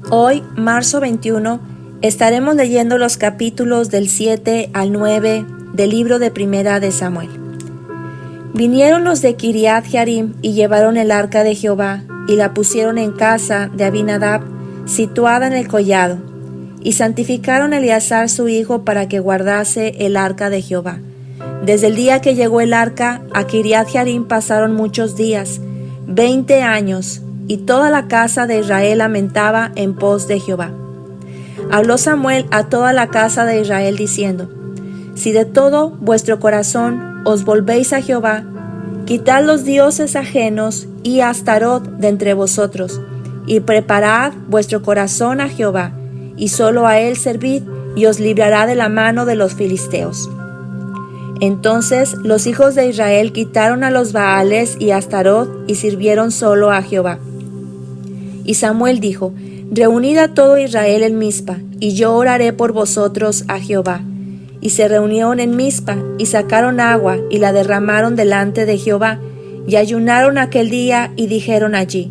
Hoy, marzo 21, estaremos leyendo los capítulos del 7 al 9 del libro de Primera de Samuel. Vinieron los de Kiriat Jearim y llevaron el arca de Jehová y la pusieron en casa de Abinadab, situada en el collado, y santificaron a Eleazar su hijo para que guardase el arca de Jehová. Desde el día que llegó el arca a Kiriat Jearim pasaron muchos días, 20 años, y toda la casa de Israel lamentaba en pos de Jehová. Habló Samuel a toda la casa de Israel diciendo: Si de todo vuestro corazón os volvéis a Jehová, quitad los dioses ajenos y a Astarot de entre vosotros, y preparad vuestro corazón a Jehová, y solo a él servid, y os librará de la mano de los filisteos. Entonces los hijos de Israel quitaron a los Baales y a Astarot, y sirvieron solo a Jehová. Y Samuel dijo: Reunid a todo Israel en Mizpa, y yo oraré por vosotros a Jehová. Y se reunieron en Mizpa, y sacaron agua, y la derramaron delante de Jehová, y ayunaron aquel día, y dijeron allí: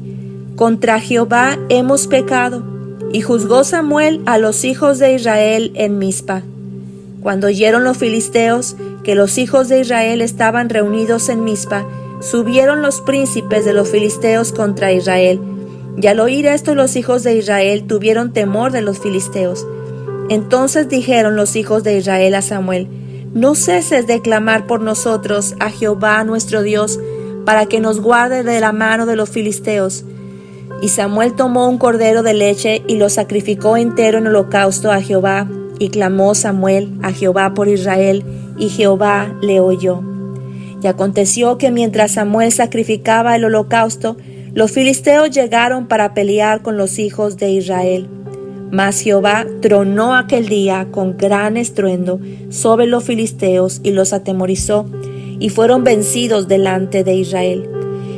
Contra Jehová hemos pecado. Y juzgó Samuel a los hijos de Israel en Mizpa. Cuando oyeron los filisteos que los hijos de Israel estaban reunidos en Mizpa, subieron los príncipes de los filisteos contra Israel. Y al oír esto los hijos de Israel tuvieron temor de los filisteos. Entonces dijeron los hijos de Israel a Samuel: No ceses de clamar por nosotros a Jehová nuestro Dios, para que nos guarde de la mano de los filisteos. Y Samuel tomó un cordero de leche y lo sacrificó entero en holocausto a Jehová. Y clamó Samuel a Jehová por Israel, y Jehová le oyó. Y aconteció que mientras Samuel sacrificaba el holocausto, los filisteos llegaron para pelear con los hijos de Israel. Mas Jehová tronó aquel día con gran estruendo sobre los filisteos y los atemorizó, y fueron vencidos delante de Israel.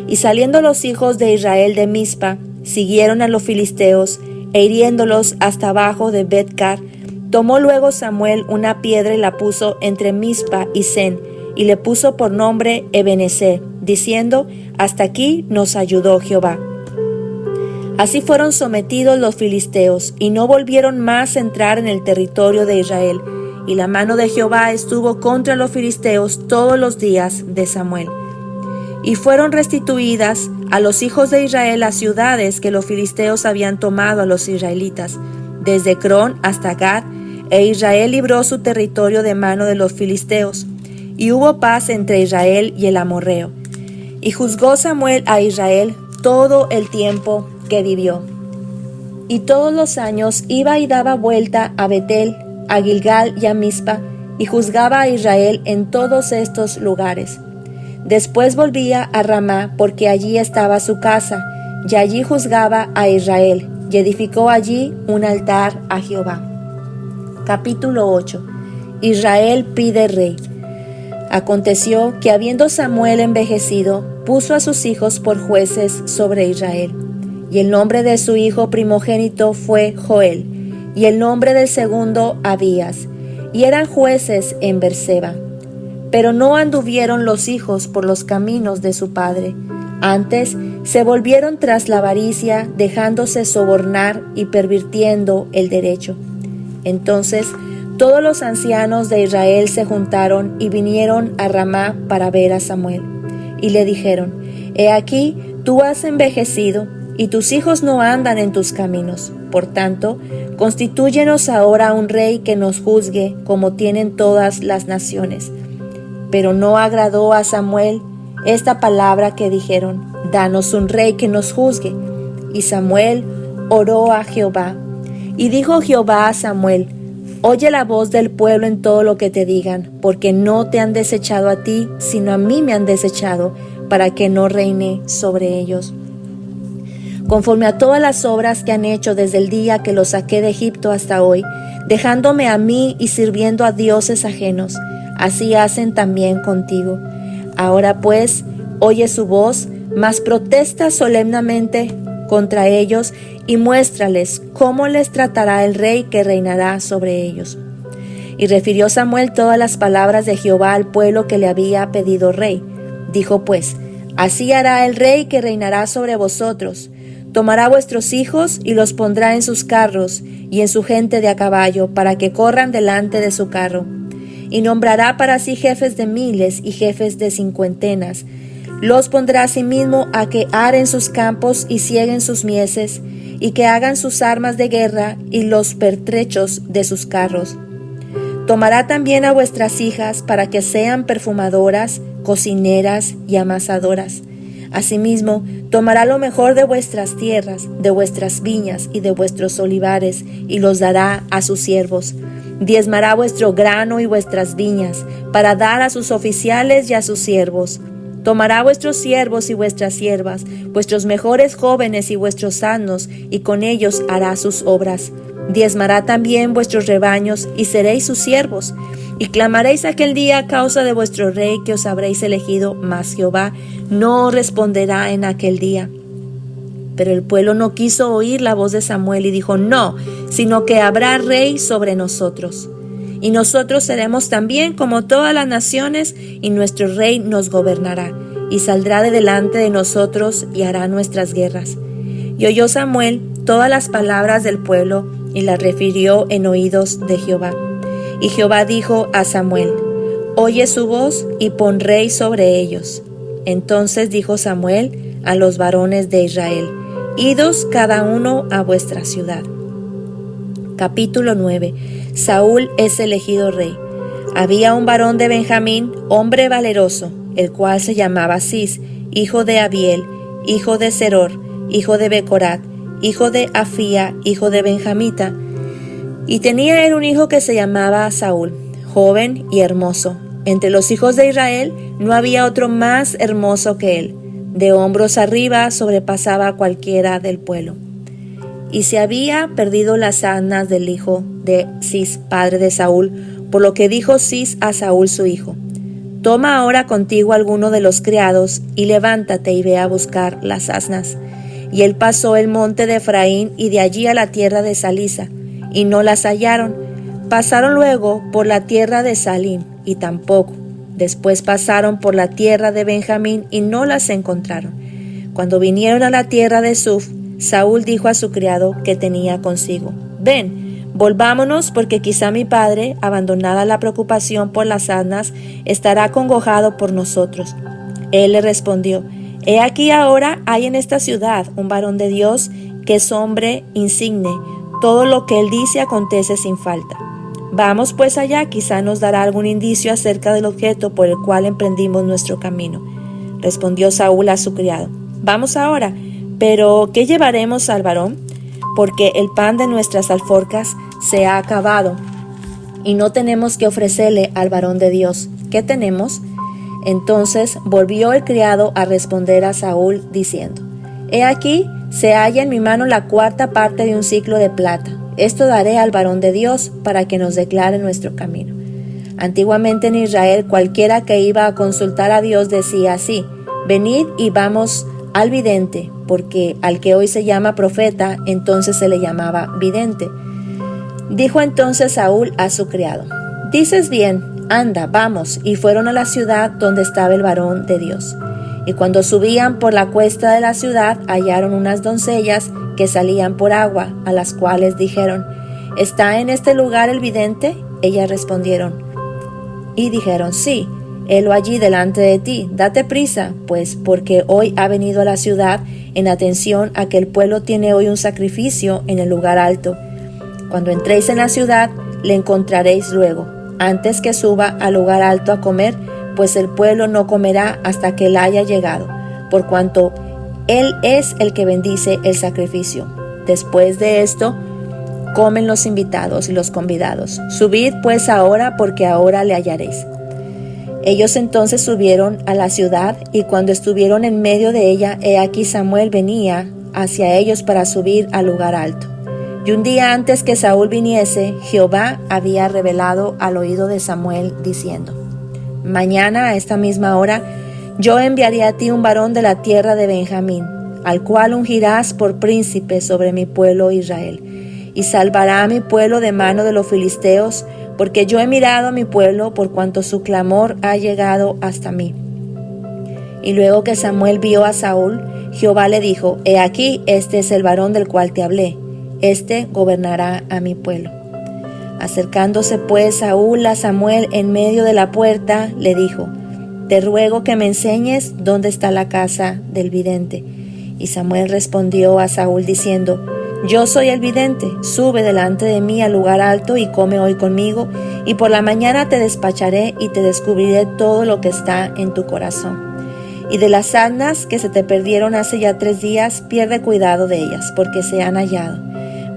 Y saliendo los hijos de Israel de Mizpa, siguieron a los filisteos, e hiriéndolos hasta abajo de Bet-car, tomó luego Samuel una piedra y la puso entre Mizpa y Sen, y le puso por nombre Ebenezer, diciendo: Hasta aquí nos ayudó Jehová. Así fueron sometidos los filisteos, y no volvieron más a entrar en el territorio de Israel, y la mano de Jehová estuvo contra los filisteos todos los días de Samuel. Y fueron restituidas a los hijos de Israel las ciudades que los filisteos habían tomado a los israelitas, desde Crón hasta Gad, e Israel libró su territorio de mano de los filisteos. Y hubo paz entre Israel y el amorreo. Y juzgó Samuel a Israel todo el tiempo que vivió. Y todos los años iba y daba vuelta a Betel, a Gilgal y a Mizpa, y juzgaba a Israel en todos estos lugares. Después volvía a Ramá, porque allí estaba su casa, y allí juzgaba a Israel, y edificó allí un altar a Jehová. Capítulo 8. Israel pide rey. Aconteció que habiendo Samuel envejecido, puso a sus hijos por jueces sobre Israel. Y el nombre de su hijo primogénito fue Joel, y el nombre del segundo Abías, y eran jueces en Berseba. Pero no anduvieron los hijos por los caminos de su padre. Antes se volvieron tras la avaricia, dejándose sobornar y pervirtiendo el derecho. Entonces todos los ancianos de Israel se juntaron y vinieron a Ramá para ver a Samuel. Y le dijeron: He aquí, tú has envejecido, y tus hijos no andan en tus caminos. Por tanto, constitúyenos ahora un rey que nos juzgue, como tienen todas las naciones. Pero no agradó a Samuel esta palabra que dijeron: Danos un rey que nos juzgue. Y Samuel oró a Jehová. Y dijo Jehová a Samuel: Oye la voz del pueblo en todo lo que te digan, porque no te han desechado a ti, sino a mí me han desechado, para que no reine sobre ellos. Conforme a todas las obras que han hecho desde el día que los saqué de Egipto hasta hoy, dejándome a mí y sirviendo a dioses ajenos, así hacen también contigo. Ahora pues, oye su voz, mas protesta solemnemente contra ellos y muéstrales cómo les tratará el rey que reinará sobre ellos. Y refirió Samuel todas las palabras de Jehová al pueblo que le había pedido rey. Dijo pues: Así hará el rey que reinará sobre vosotros. Tomará vuestros hijos y los pondrá en sus carros y en su gente de a caballo, para que corran delante de su carro. Y nombrará para sí jefes de miles y jefes de cincuentenas. Los pondrá asimismo a que aren sus campos y cieguen sus mieses, y que hagan sus armas de guerra y los pertrechos de sus carros. Tomará también a vuestras hijas para que sean perfumadoras, cocineras y amasadoras. Asimismo, tomará lo mejor de vuestras tierras, de vuestras viñas y de vuestros olivares, y los dará a sus siervos. Diezmará vuestro grano y vuestras viñas, para dar a sus oficiales y a sus siervos. Tomará vuestros siervos y vuestras siervas, vuestros mejores jóvenes y vuestros sanos, y con ellos hará sus obras. Diezmará también vuestros rebaños, y seréis sus siervos. Y clamaréis aquel día a causa de vuestro rey que os habréis elegido, mas Jehová no responderá en aquel día. Pero el pueblo no quiso oír la voz de Samuel y dijo: no, sino que habrá rey sobre nosotros. Y nosotros seremos también como todas las naciones, y nuestro rey nos gobernará, y saldrá de delante de nosotros y hará nuestras guerras. Y oyó Samuel todas las palabras del pueblo, y las refirió en oídos de Jehová. Y Jehová dijo a Samuel: oye su voz y pon rey sobre ellos. Entonces dijo Samuel a los varones de Israel: idos cada uno a vuestra ciudad. Capítulo 9. Saúl es elegido rey. Había un varón de Benjamín, hombre valeroso, el cual se llamaba Cis, hijo de Abiel, hijo de Seror, hijo de Becorat, hijo de Afía, hijo de Benjamita. Y tenía él un hijo que se llamaba Saúl, joven y hermoso. Entre los hijos de Israel no había otro más hermoso que él. De hombros arriba sobrepasaba a cualquiera del pueblo. Y se había perdido las asnas del hijo de Cis, padre de Saúl, por lo que dijo Cis a Saúl su hijo: toma ahora contigo alguno de los criados, y levántate y ve a buscar las asnas. Y él pasó el monte de Efraín y de allí a la tierra de Salisa, y no las hallaron. Pasaron luego por la tierra de Salim, y tampoco. Después pasaron por la tierra de Benjamín, y no las encontraron. Cuando vinieron a la tierra de Suf, Saúl dijo a su criado que tenía consigo: ven, volvámonos, porque quizá mi padre, abandonada la preocupación por las asnas, estará acongojado por nosotros. Él le respondió: he aquí ahora hay en esta ciudad un varón de Dios que es hombre insigne. Todo lo que él dice acontece sin falta. Vamos pues allá, quizá nos dará algún indicio acerca del objeto por el cual emprendimos nuestro camino. Respondió Saúl a su criado: vamos ahora, pero ¿qué llevaremos al varón? Porque el pan de nuestras alforjas se ha acabado, y no tenemos que ofrecerle al varón de Dios. ¿Qué tenemos? Entonces volvió el criado a responder a Saúl, diciendo: he aquí, se halla en mi mano la cuarta parte de un siclo de plata. Esto daré al varón de Dios para que nos declare nuestro camino. Antiguamente en Israel, cualquiera que iba a consultar a Dios decía así: venid y vamos al vidente, porque al que hoy se llama profeta, entonces se le llamaba vidente. Dijo entonces Saúl a su criado: dices bien, anda, vamos. Y fueron a la ciudad donde estaba el varón de Dios. Y cuando subían por la cuesta de la ciudad, hallaron unas doncellas que salían por agua, a las cuales dijeron: ¿está en este lugar el vidente? Ellas respondieron y dijeron: sí, helo allí delante de ti, date prisa, pues porque hoy ha venido a la ciudad en atención a que el pueblo tiene hoy un sacrificio en el lugar alto. Cuando entréis en la ciudad, le encontraréis luego, antes que suba al lugar alto a comer, pues el pueblo no comerá hasta que él haya llegado, por cuanto él es el que bendice el sacrificio. Después de esto, comen los invitados y los convidados. Subid pues ahora, porque ahora le hallaréis. Ellos entonces subieron a la ciudad, y cuando estuvieron en medio de ella, he aquí Samuel venía hacia ellos para subir al lugar alto. Y un día antes que Saúl viniese, Jehová había revelado al oído de Samuel, diciendo: mañana a esta misma hora yo enviaré a ti un varón de la tierra de Benjamín, al cual ungirás por príncipe sobre mi pueblo Israel, y salvará a mi pueblo de mano de los filisteos, porque yo he mirado a mi pueblo por cuanto su clamor ha llegado hasta mí. Y luego que Samuel vio a Saúl, Jehová le dijo: He aquí, este es el varón del cual te hablé, este gobernará a mi pueblo. Acercándose pues Saúl a Samuel en medio de la puerta, le dijo: Te ruego que me enseñes dónde está la casa del vidente. Y Samuel respondió a Saúl diciendo: Yo soy el vidente, sube delante de mí al lugar alto y come hoy conmigo, y por la mañana te despacharé y te descubriré todo lo que está en tu corazón. Y de las asnas que se te perdieron hace ya 3 días, pierde cuidado de ellas, porque se han hallado.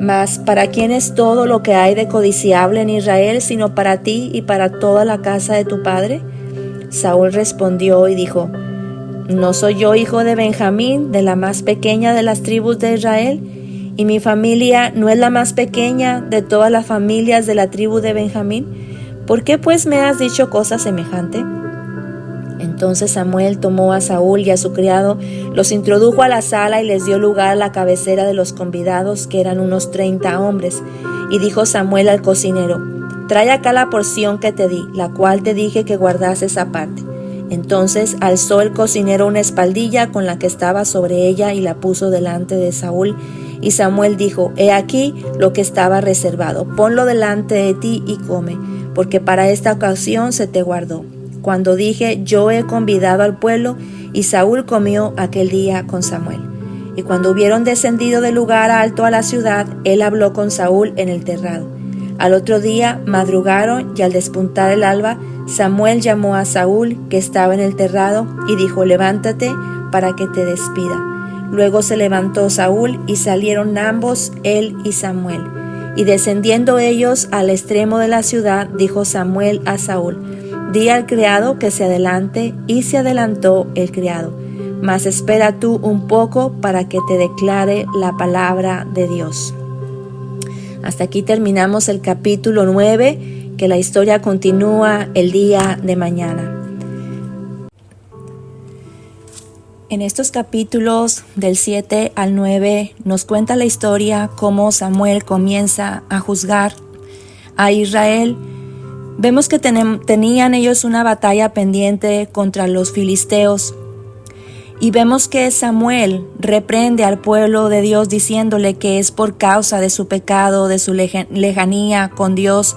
Mas, ¿para quién es todo lo que hay de codiciable en Israel, sino para ti y para toda la casa de tu padre? Saúl respondió y dijo: ¿No soy yo hijo de Benjamín, de la más pequeña de las tribus de Israel? ¿Y mi familia no es la más pequeña de todas las familias de la tribu de Benjamín? ¿Por qué pues me has dicho cosa semejante? Entonces Samuel tomó a Saúl y a su criado, los introdujo a la sala y les dio lugar a la cabecera de los convidados, que eran unos 30 hombres. Y dijo Samuel al cocinero: Trae acá la porción que te di, la cual te dije que guardases aparte. Entonces alzó el cocinero una espaldilla con la que estaba sobre ella y la puso delante de Saúl. Y Samuel dijo: He aquí lo que estaba reservado, ponlo delante de ti y come, porque para esta ocasión se te guardó. Cuando dije: Yo he convidado al pueblo, y Saúl comió aquel día con Samuel. Y cuando hubieron descendido del lugar alto a la ciudad, él habló con Saúl en el terrado. Al otro día madrugaron, y al despuntar el alba, Samuel llamó a Saúl, que estaba en el terrado, y dijo: Levántate para que te despida. Luego se levantó Saúl, y salieron ambos, él y Samuel. Y descendiendo ellos al extremo de la ciudad, dijo Samuel a Saúl: Di al criado que se adelante, y se adelantó el criado. Mas espera tú un poco para que te declare la palabra de Dios. Hasta aquí terminamos el capítulo 9, que la historia continúa el día de mañana. En estos capítulos del 7 al 9 nos cuenta la historia cómo Samuel comienza a juzgar a Israel. Vemos que tenían ellos una batalla pendiente contra los filisteos, y vemos que Samuel reprende al pueblo de Dios diciéndole que es por causa de su pecado, de su lejanía con Dios,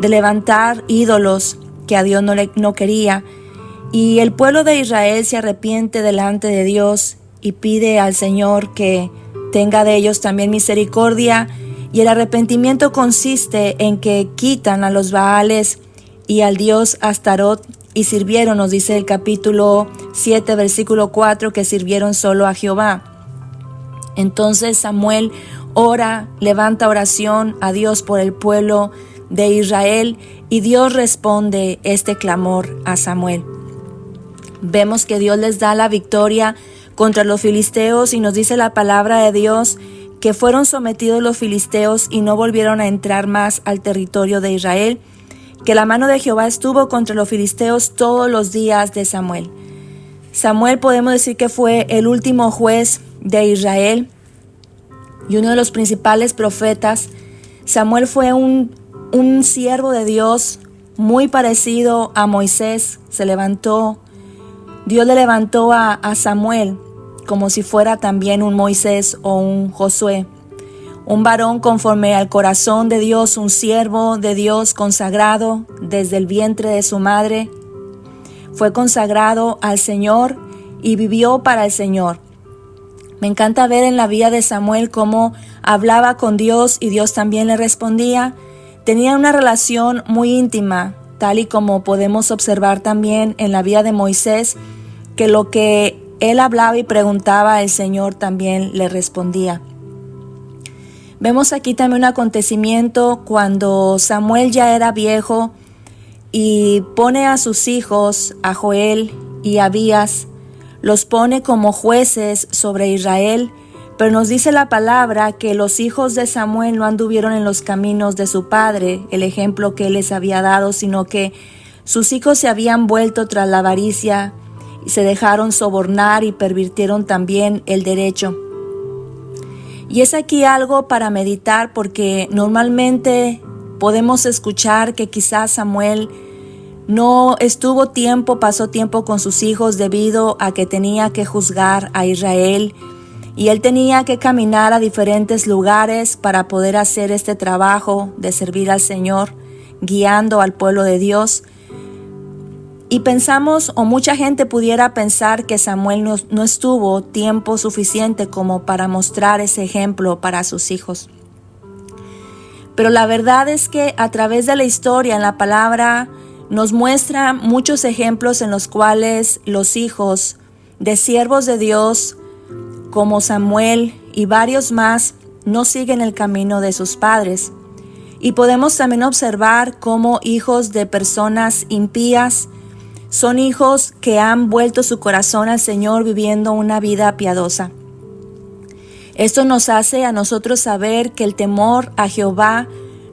de levantar ídolos que a Dios no quería. Y el pueblo de Israel se arrepiente delante de Dios y pide al Señor que tenga de ellos también misericordia. Y el arrepentimiento consiste en que quitan a los Baales y al dios Astarot y sirvieron, nos dice el capítulo 7, versículo 4, que sirvieron solo a Jehová. Entonces Samuel ora, levanta oración a Dios por el pueblo de Israel, y Dios responde este clamor a Samuel. Vemos que Dios les da la victoria contra los filisteos, y nos dice la palabra de Dios que fueron sometidos los filisteos y no volvieron a entrar más al territorio de Israel, que la mano de Jehová estuvo contra los filisteos todos los días de Samuel. Samuel, podemos decir que fue el último juez de Israel y uno de los principales profetas. Samuel fue un siervo de Dios muy parecido a Moisés. Dios le levantó a Samuel como si fuera también un Moisés o un Josué, un varón conforme al corazón de Dios, un siervo de Dios consagrado desde el vientre de su madre. Fue consagrado al Señor y vivió para el Señor. Me encanta ver en la vida de Samuel cómo hablaba con Dios y Dios también le respondía. Tenían una relación muy íntima, tal y como podemos observar también en la vida de Moisés, que lo que él hablaba y preguntaba, el Señor también le respondía. Vemos aquí también un acontecimiento cuando Samuel ya era viejo y pone a sus hijos, a Joel y a Abías, los pone como jueces sobre Israel, pero nos dice la palabra que los hijos de Samuel no anduvieron en los caminos de su padre, el ejemplo que él les había dado, sino que sus hijos se habían vuelto tras la avaricia y se dejaron sobornar y pervirtieron también el derecho. Y es aquí algo para meditar, porque normalmente podemos escuchar que quizás Samuel No estuvo tiempo, pasó tiempo con sus hijos debido a que tenía que juzgar a Israel y él tenía que caminar a diferentes lugares para poder hacer este trabajo de servir al Señor, guiando al pueblo de Dios. Y pensamos, o mucha gente pudiera pensar, que Samuel no estuvo tiempo suficiente como para mostrar ese ejemplo para sus hijos. Pero la verdad es que a través de la historia, en la palabra, nos muestra muchos ejemplos en los cuales los hijos de siervos de Dios, como Samuel y varios más, no siguen el camino de sus padres. Y podemos también observar cómo hijos de personas impías son hijos que han vuelto su corazón al Señor viviendo una vida piadosa. Esto nos hace a nosotros saber que el temor a Jehová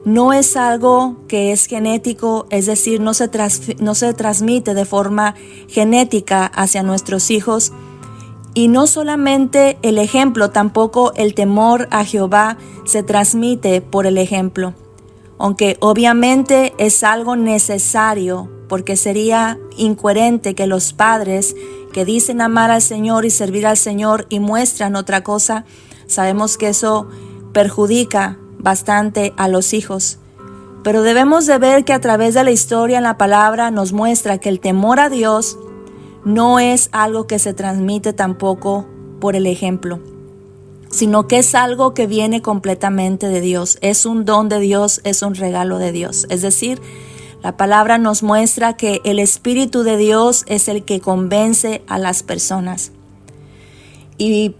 no es algo que es genético, es decir, no se transmite de forma genética hacia nuestros hijos. Y no solamente el ejemplo, tampoco el temor a Jehová se transmite por el ejemplo. Aunque obviamente es algo necesario, porque sería incoherente que los padres que dicen amar al Señor y servir al Señor y muestran otra cosa, sabemos que eso perjudica bastante a los hijos. Pero debemos de ver que a través de la historia en la palabra nos muestra que el temor a Dios no es algo que se transmite tampoco por el ejemplo, sino que es algo que viene completamente de Dios. Es un don de Dios, es un regalo de Dios. Es decir, la palabra nos muestra que el Espíritu de Dios es el que convence a las personas. Y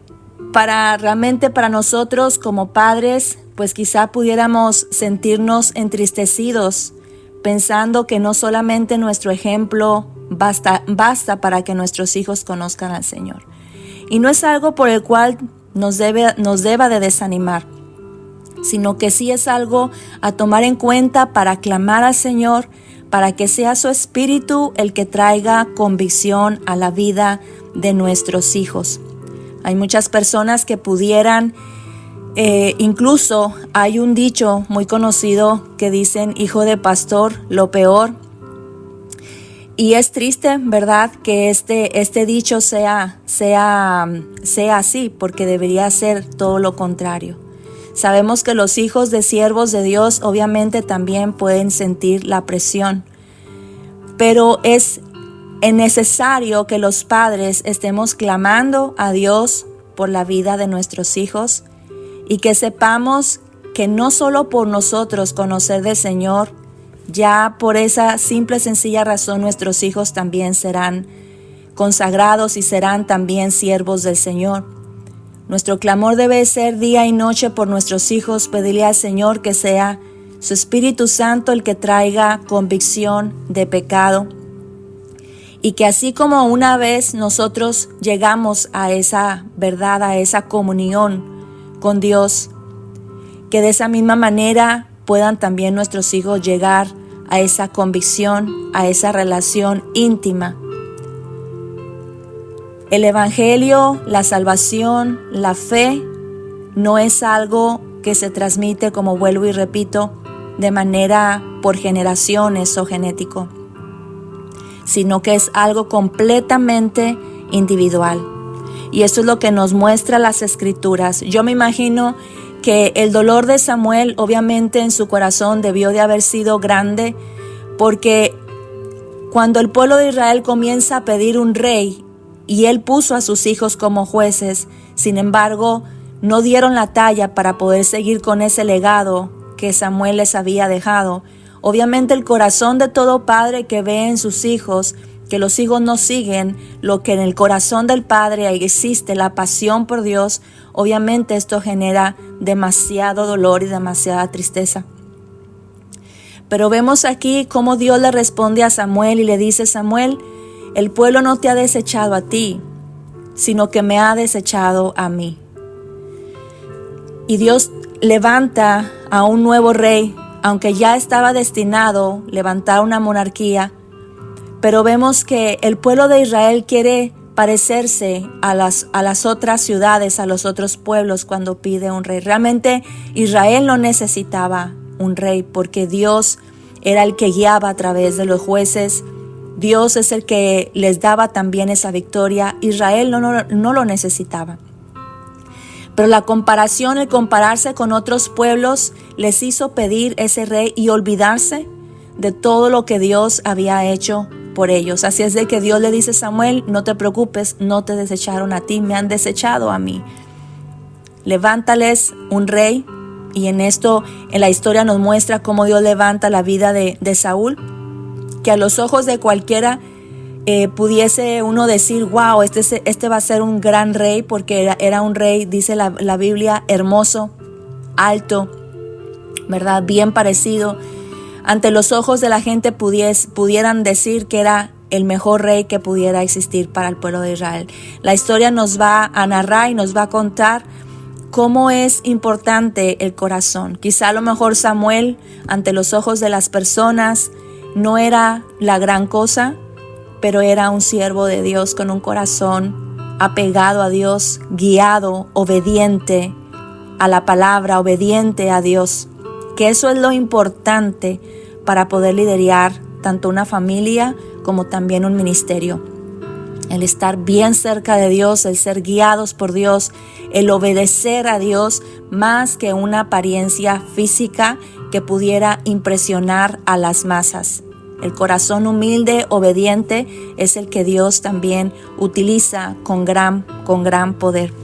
realmente para nosotros como padres, pues quizá pudiéramos sentirnos entristecidos pensando que no solamente nuestro ejemplo basta para que nuestros hijos conozcan al Señor. Y no es algo por el cual nos deba de desanimar, sino que sí es algo a tomar en cuenta para clamar al Señor, para que sea su Espíritu el que traiga convicción a la vida de nuestros hijos. Hay muchas personas que pudieran, incluso hay un dicho muy conocido que dicen: hijo de pastor, lo peor. Y es triste, ¿verdad?, que este dicho sea así, porque debería ser todo lo contrario. Sabemos que los hijos de siervos de Dios obviamente también pueden sentir la presión, pero es necesario que los padres estemos clamando a Dios por la vida de nuestros hijos y que sepamos que no solo por nosotros conocer del Señor, ya por esa simple sencilla razón nuestros hijos también serán consagrados y serán también siervos del Señor. Nuestro clamor debe ser día y noche por nuestros hijos, pedirle al Señor que sea su Espíritu Santo el que traiga convicción de pecado, y que así como una vez nosotros llegamos a esa verdad, a esa comunión con Dios, que de esa misma manera puedan también nuestros hijos llegar a esa convicción, a esa relación íntima. El Evangelio, la salvación, la fe, no es algo que se transmite, como vuelvo y repito, de manera por generaciones o genético, sino que es algo completamente individual. Y esto es lo que nos muestra las Escrituras. Yo me imagino que el dolor de Samuel obviamente en su corazón debió de haber sido grande, porque cuando el pueblo de Israel comienza a pedir un rey y él puso a sus hijos como jueces, sin embargo no dieron la talla para poder seguir con ese legado que Samuel les había dejado. Obviamente el corazón de todo padre que ve en sus hijos que los hijos no siguen lo que en el corazón del padre existe, la pasión por Dios, obviamente esto genera demasiado dolor y demasiada tristeza. Pero vemos aquí cómo Dios le responde a Samuel y le dice: Samuel, el pueblo no te ha desechado a ti, sino que me ha desechado a mí. Y Dios levanta a un nuevo rey, aunque ya estaba destinado a levantar una monarquía, pero vemos que el pueblo de Israel quiere parecerse a las otras ciudades, a los otros pueblos cuando pide un rey. Realmente Israel no necesitaba un rey porque Dios era el que guiaba a través de los jueces. Dios es el que les daba también esa victoria. Israel no lo necesitaba. Pero la comparación, el compararse con otros pueblos, les hizo pedir ese rey y olvidarse de todo lo que Dios había hecho por ellos. Así es de que Dios le dice a Samuel: no te preocupes, no te desecharon a ti, me han desechado a mí. Levántales un rey. Y en la historia nos muestra cómo Dios levanta la vida de Saúl, que a los ojos de cualquiera pudiese uno decir: wow, este va a ser un gran rey, porque era un rey, dice la Biblia, hermoso, alto, ¿verdad? Bien parecido. Ante los ojos de la gente pudieran decir que era el mejor rey que pudiera existir para el pueblo de Israel. La historia nos va a narrar y nos va a contar cómo es importante el corazón. Quizá a lo mejor Samuel, ante los ojos de las personas, no era la gran cosa, pero era un siervo de Dios con un corazón apegado a Dios, guiado, obediente a la palabra, obediente a Dios. Que eso es lo importante para poder liderar tanto una familia como también un ministerio. El estar bien cerca de Dios, el ser guiados por Dios, el obedecer a Dios más que una apariencia física que pudiera impresionar a las masas. El corazón humilde, obediente, es el que Dios también utiliza con gran poder.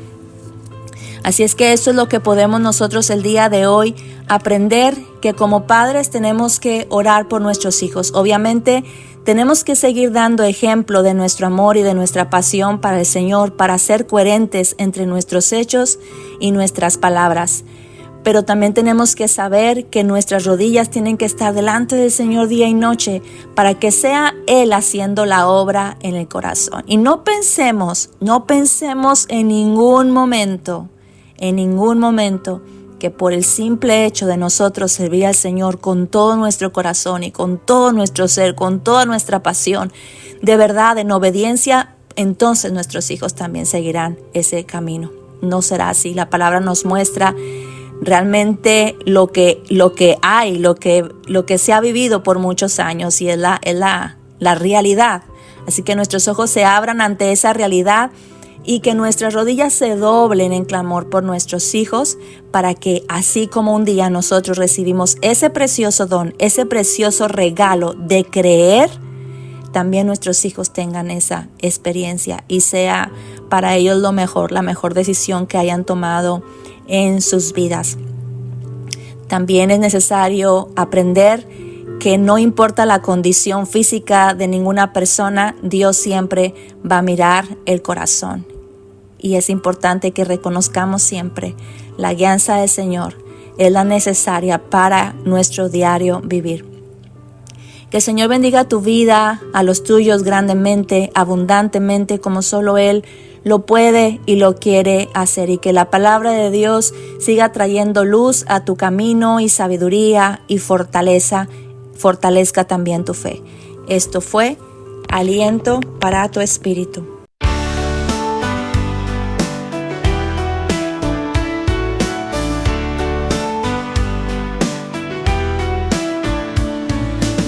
Así es que eso es lo que podemos nosotros el día de hoy aprender, que como padres tenemos que orar por nuestros hijos. Obviamente tenemos que seguir dando ejemplo de nuestro amor y de nuestra pasión para el Señor, para ser coherentes entre nuestros hechos y nuestras palabras. Pero también tenemos que saber que nuestras rodillas tienen que estar delante del Señor día y noche para que sea Él haciendo la obra en el corazón. Y no pensemos en ningún momento que por el simple hecho de nosotros servir al Señor con todo nuestro corazón y con todo nuestro ser, con toda nuestra pasión, de verdad, en obediencia, entonces nuestros hijos también seguirán ese camino. No será así. La palabra nos muestra realmente lo que hay, lo que se ha vivido por muchos años, y es la realidad. Así que nuestros ojos se abran ante esa realidad y que nuestras rodillas se doblen en clamor por nuestros hijos, para que así como un día nosotros recibimos ese precioso don, ese precioso regalo de creer, también nuestros hijos tengan esa experiencia y sea para ellos la mejor decisión que hayan tomado en sus vidas. También es necesario aprender que no importa la condición física de ninguna persona, Dios siempre va a mirar el corazón. Y es importante que reconozcamos siempre la guianza del Señor es la necesaria para nuestro diario vivir. Que el Señor bendiga tu vida, a los tuyos grandemente, abundantemente, como solo Él lo puede y lo quiere hacer. Y que la palabra de Dios siga trayendo luz a tu camino y sabiduría y fortalezca también tu fe. Esto fue Aliento para tu Espíritu.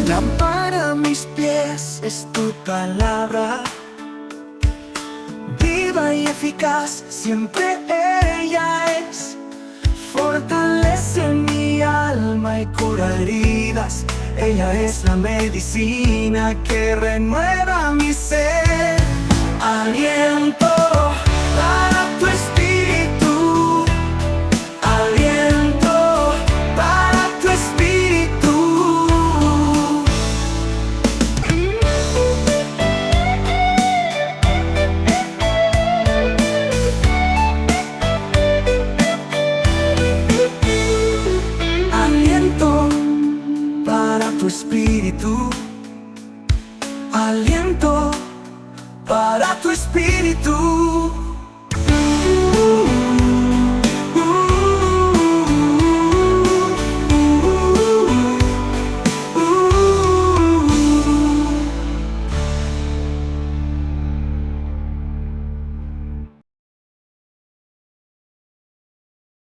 Lámpara a mis pies es tu palabra, viva y eficaz, siempre ella es. Fortalece mi alma y cura heridas, ella es la medicina que renueva mi ser. Aliento para tu espíritu, aliento para tu espíritu. Aliento para tu espíritu, aliento para tu espíritu.